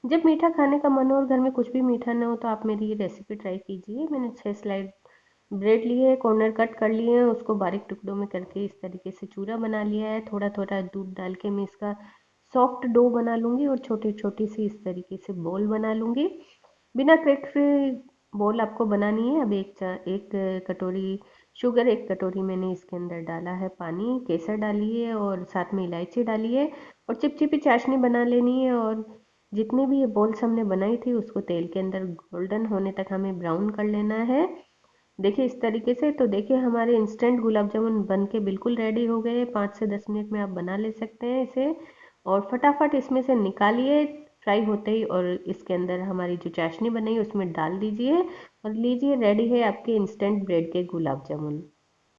जब मीठा खाने का मन हो और घर में कुछ भी मीठा ना हो तो आप मेरी ये रेसिपी ट्राई कीजिए। मैंने 6 स्लाइड ब्रेड लिए हैं, कॉर्नर कट कर लिए हैं, उसको बारीक टुकड़ों में करके इस तरीके से चूरा बना लिया है। थोड़ा थोड़ा दूध डाल के मैं इसका सॉफ्ट डो बना लूँगी और छोटी छोटी सी इस तरीके से बॉल बना लूँगी। बिना क्रैक फ्री बॉल आपको बनानी है। अब एक कटोरी शुगर, एक कटोरी मैंने इसके अंदर डाला है पानी, केसर डाली है और साथ में इलायची डाली है और चिपचिपी चाशनी बना लेनी है। और जितने भी ये बॉल्स हमने बनाई थी उसको तेल के अंदर गोल्डन होने तक हमें ब्राउन कर लेना है। देखिए इस तरीके से। तो देखिए हमारे इंस्टेंट गुलाब जामुन बन के बिल्कुल रेडी हो गए। 5 से 10 मिनट में आप बना ले सकते हैं इसे और फटाफट इसमें से निकालिए फ्राई होते ही और इसके अंदर हमारी जो चाशनी बनाई उसमें डाल दीजिए और लीजिए, रेडी है आपके इंस्टेंट ब्रेड के गुलाब जामुन।